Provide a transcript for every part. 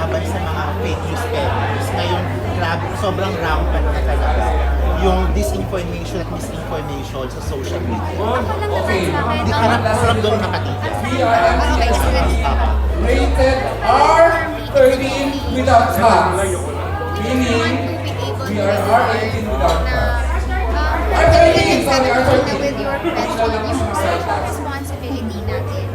laban sa mga fake news peddlers. Ngayon, grabe, sobrang rampant na talaga yung disinformation at misinformation sa social media. Ako lang naman sa akin, Hindi harap doon nakatitig. Rated R13 without tax. Meaning, we are R18 without tax. R13, sorry, R13. With your friends, yung social responsibility natin.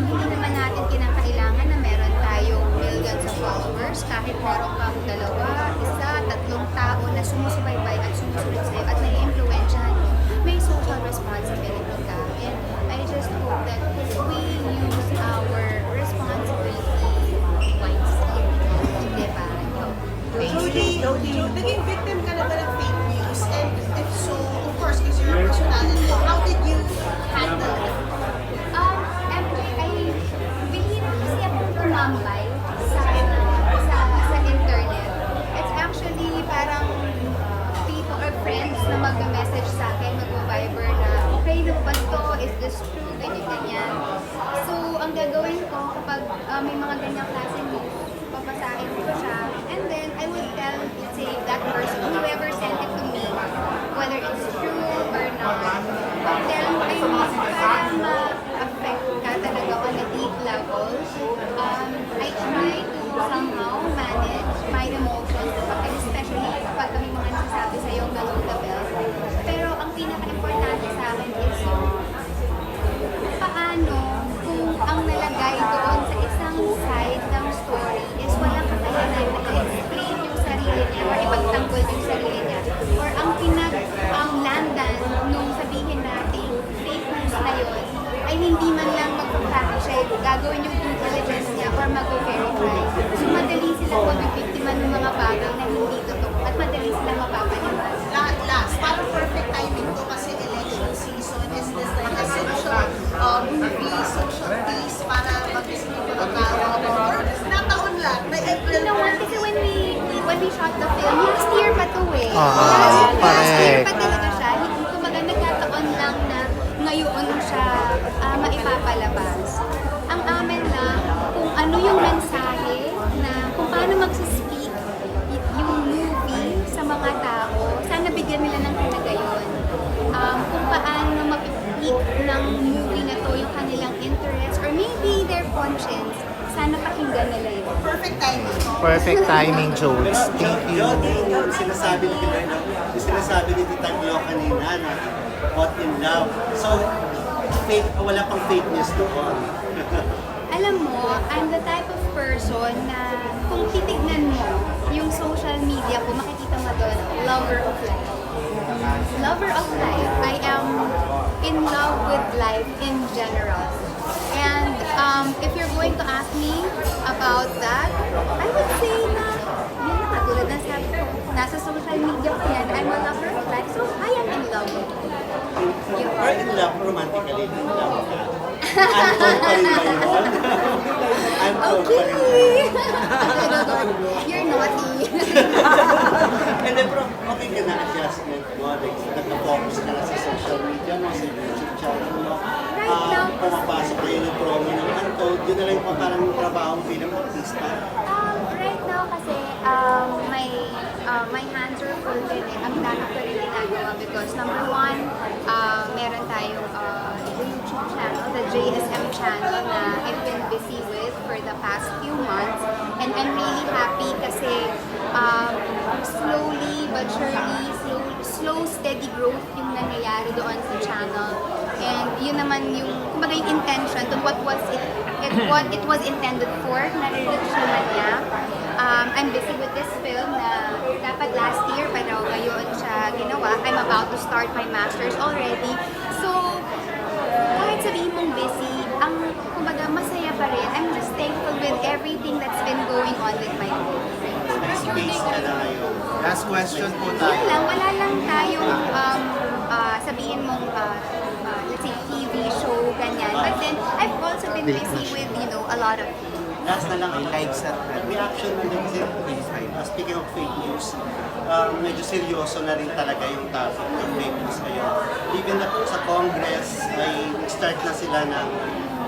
Hindi naman natin kinakailangan na meron tayong millions of followers. Kahit meron kang dalawa, isa, tatlong tao na sumusubaybay at sumusunod sa'yo at nai-influensyahan mo, may social responsibility ka. And I just hope that we use our responsibility wisely. Diba? Judy, naging victim ka na ba ng fake news? And if so, of course, because you're a personality, how did you handle it? MJ, bihira kasi akong tumambay sa internet. It's actually parang people or friends na mag-message sa akin, mag-viber na, okay, lumabas to, is this true, ganyan. So, ang gagawin ko kapag may mga ganyang klase news, papasahin ko siya, and then I will tell, let's say, that person, whoever sent it to me, whether it's true or not, I'll tell, para ma-affect ka talaga on a deep level, I try to somehow manage my emotions, especially kapag may mga nasasabi sa'yo below the belt. Pero ang pinaka-importante sa akin is yung paano kung ang nalagay doon sa isang side ng story is walang kakayanan na i-explain yung sarili niya or ipagtanggol yung sarili niya. Or ang landan nung sabihin natin fake news na yun ay hindi man lang mag-fact check, gagawin yung due diligence niya or mag-verify. So madali silang mabibiktima ng mga bagay na hindi totoo at madali silang mapapaniwala. Last, parang perfect timing to kasi election season. Is this like a social movie, social piece para mag-isip ko ng tao? Or nataon lang, may April. You know what? Kasi when we shot the film, last year pa to eh. Last year pa talaga siya. Kumbaga nagkataon lang na ngayon siya maipapalabas. Ang amin lang, kung ano yung mensahe na kung paano magsispeak yung movie sa mga tao, sana bigyan nila ng halaga yun. Kung paano mag-speak ng movie na to yung kanilang interest or maybe their conscience, sana pakinggan nila yun. Perfect timing. Perfect timing, Jules. Thank you. Yung sinasabi ni Tita Gio kanina na what in love. So, wala pang fake news doon. Alam mo, I'm the type of person na kung titignan mo yung social media ko, makikita mo doon, lover of life. Lover of life. I am in love with life in general. And if you're going to ask me about that, I would say na, yun na, katulad ng sabi ko, nasa social media ko yan, I'm a lover of life, so I am in love with life. Yun. Or in love, romantically in love ka. Untold pa rin ba yun? Untold pa rin ba yun? You're naughty. And then, pero okay ka na adjustment mo, like, nagka-focus ka na sa social media mo, sa YouTube channel mo. Right now, Pumapasok kayo ng promo ng Untold, yun na lang yung parang trabaho bilang artista. Right now kasi my hands are full din eh. Ang dami ko rin ginagawa because number one, meron tayong YouTube channel, the JSM channel na I've been busy with for the past few months. And I'm really happy kasi slowly but surely, slow steady growth yung nangyayari doon sa channel. And yun naman yung, kumbaga yung intention to what it was intended for, nare-reach naman niya. I'm busy with this film na dapat last year pero ngayon siya ginawa. I'm about to start my master's already. So, kahit sabihin mong busy, ang kumbaga masaya pa rin. I'm just thankful with everything that's been going on with my life. Space ka na ngayon. Last question po Yun tayo. lang, wala lang tayong sabihin mong let's say TV show, ganyan. But then, I've also been busy with, a lot of things. Last na lang ang Live set. reaction mo din kasi, speaking of fake news, medyo seryoso na rin talaga yung topic ng fake news ngayon. Even na sa Congress, ay start na sila ng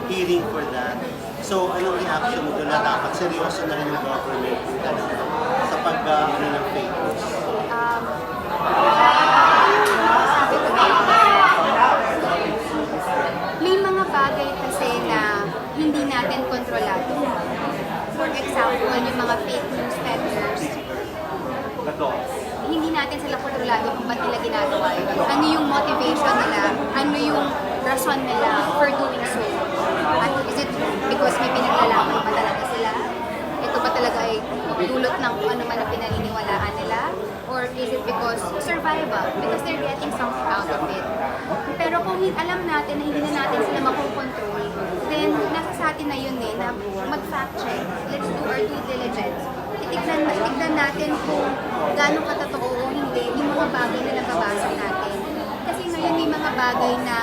hearing for that. So, anong reaction mo doon na dapat seryoso na rin yung government talaga sa pag-ano ng fake news? Sabi ko may mga bagay kasi na hindi natin kontrolado. For example, yung mga fake news peddlers, hindi natin sila kontrolado kung ba't nila ginagawa yun. Ano yung motivation nila, ano yung rason nila for doing so. At is it because may pinaglalaman ba talaga sila? Ito ba talaga ay dulot ng kung ano man ang pinaniniwalaan nila? Or is it because survival? Because they're getting something out of it. Pero kung alam natin na hindi na natin sila makokontrol, then nasa sa atin na yun na mag-fact check. Let's do our due diligence. Itignan natin kung gano'ng katotoo o hindi yung mga bagay na nababasa natin. Kasi ngayon may mga bagay na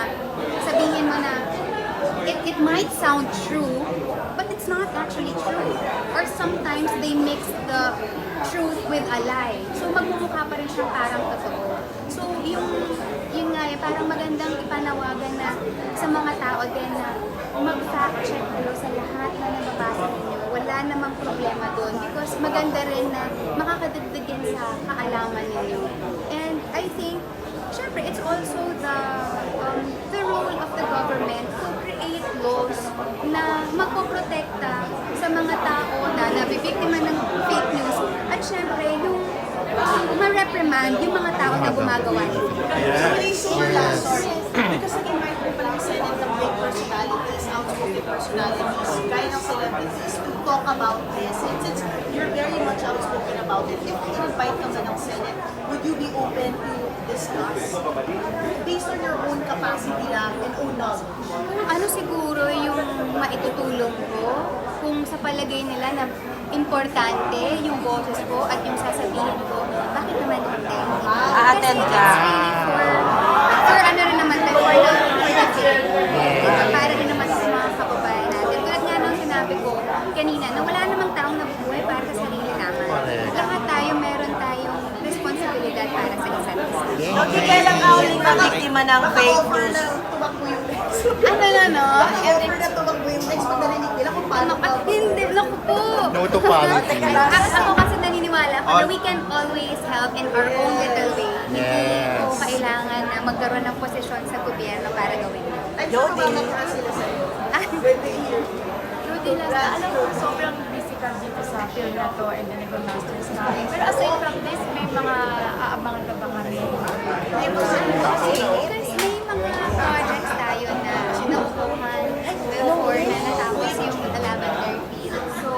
sabihin mo na it might sound true, but it's not actually true. Or sometimes they mix the truth with a lie. So magmumukha pa rin siyang parang totoo. So yun nga parang magandang ipanawagan na sa mga tao din na mag-fact check kayo sa lahat na nababasa ninyo. Wala namang problema doon because maganda rin na makakadagdag yan sa kaalaman ninyo. And I think, syempre, it's also the role of the government to create laws na magpoprotekta sa mga tao na nabibiktima ng fake news at syempre yung ma-reprimand yung mga tao na gumagawa nito. Sorry. Because nag-invite mo pala yung Senate ng big personalities, outspoken personalities, gaya ng celebrities to talk about this. And since you're very much outspoken about it, if in-invite ka sa ng Senate, would you be open to discuss? Based on your own capacity lang and own knowledge. Ano siguro yung maitutulong ko kung sa palagay nila na importante yung boses ko at yung sasabihin ko, bakit naman hindi? A-attend ka. Kasi it's really for ano rin naman, for the good. Para rin naman sa mga kababayan natin. Tulad nga nung sinabi ko kanina, na wala namang taong nabubuhay para sa sarili naman. Lahat tayo, meron tayong responsibilidad para sa isa't isa. Okay, kailang kauling na biktima ng fake news? Tumakbo yung next. Ano na, no? Offer na tumakbo yung next pag narinig nila kung paano At hindi, naku po. No to politics. Ako kasi naniniwala ko na we can always help in our own little way. Hindi ko kailangan na magkaroon ng posisyon sa gobyerno para gawin yun. I'm sure mamataas sila sa'yo. When they hear. Rudy Lasta, alam ko, sobrang busy ka dito sa film na to and then nag-masters ka. Pero aside from this, may mga aabangan ka ba kami? Kasi may mga projects tayo na nauuhan before na natapos yung lavender field. So,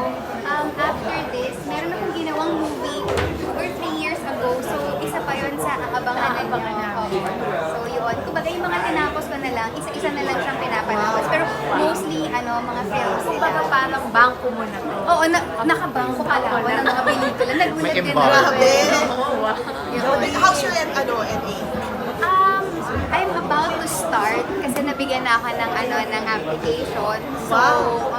after this, meron akong ginawang movie 2 or 3 years ago. So, isa pa yun sa aabangan na So, yun. Kumbaga yung mga tinapos ko na lang, isa-isa na lang siyang pinapatapos. Pero mostly, mga films sila. Kumbaga parang bangko mo na to. Oo, nakabangko pala ako ng mga pelikula. Nagulat din embargo. ako. Grabe. How's your NA? I'm about to start kasi nabigyan na ako ng application. So,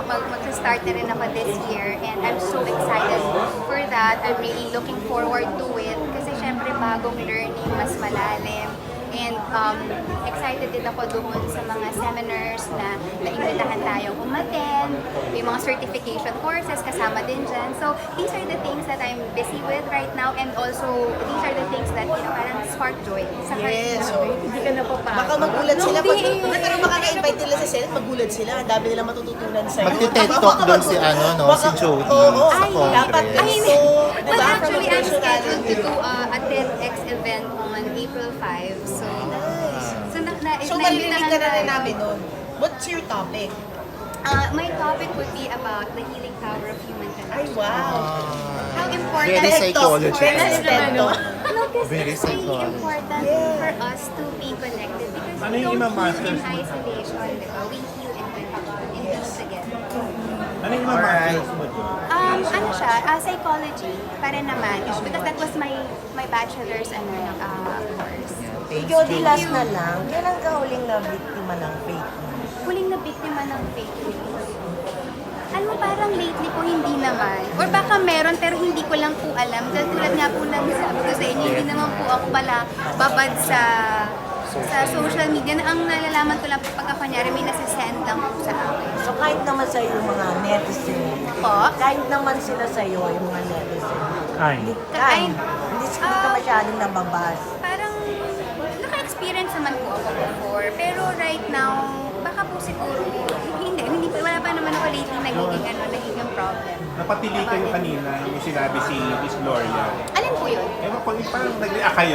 mag-start na rin ako this year and I'm so excited for that. I'm really looking forward to it kasi syempre bagong learning, mas malalim. And excited din ako doon sa mga seminars na naimbitahan tayong umattend. May mga certification courses kasama din dyan. So, these are the things that I'm busy with right now and also these are the things that, parang spark joy sa heart. Yes. Hindi ka na Baka magulat sila pag Hindi. pero baka na-invite nila sa Senate, magulat sila. Ang dami nila matututunan sa'yo. Magti-TED Talk doon si si Jody Oo, sa dapat Congress. so, Well, diba, from actually, I'm scheduled to personality. do a TEDx event on April 5. So, Nice. So, naimbitahan maririnig ka na rin tayo. namin nun. What's your topic? My topic would be about the healing power of human Ay, connection. wow. How important Very it is. psychological. Very No, Very kasi it's really psychological. important for us to be connected because Ano we yung don't heal ima-masters in mo? isolation, di ba? We heal in peace together. Ano yung mga masters mo doon? Ano siya, psychology, para naman, because that was my bachelor's course. Ikaw, di last na lang. Kailan ka huling na biktima ng fake news? Huling na biktima ng fake news. Alam mo, parang lately po hindi naman. Or baka meron pero hindi ko lang po alam. Dahil tulad nga po lang sabi ko sa inyo, hindi naman po ako pala babad sa sa social media, na ang nalalaman ko lang po pagka kunyari may nasisend lang po sa akin. So kahit naman sa'yo yung mga netizen, Po? kahit naman sila sa'yo yung mga netizen, Kind. hindi ka masyadong nababas. Parang naka-experience naman po ako before, pero right now, baka po siguro, hindi wala pa naman ako lately nagiging problem. Napatili kayo kanina, yung sinabi si Miss Gloria. Alin po yun? Ewan ko, parang nag-react kayo.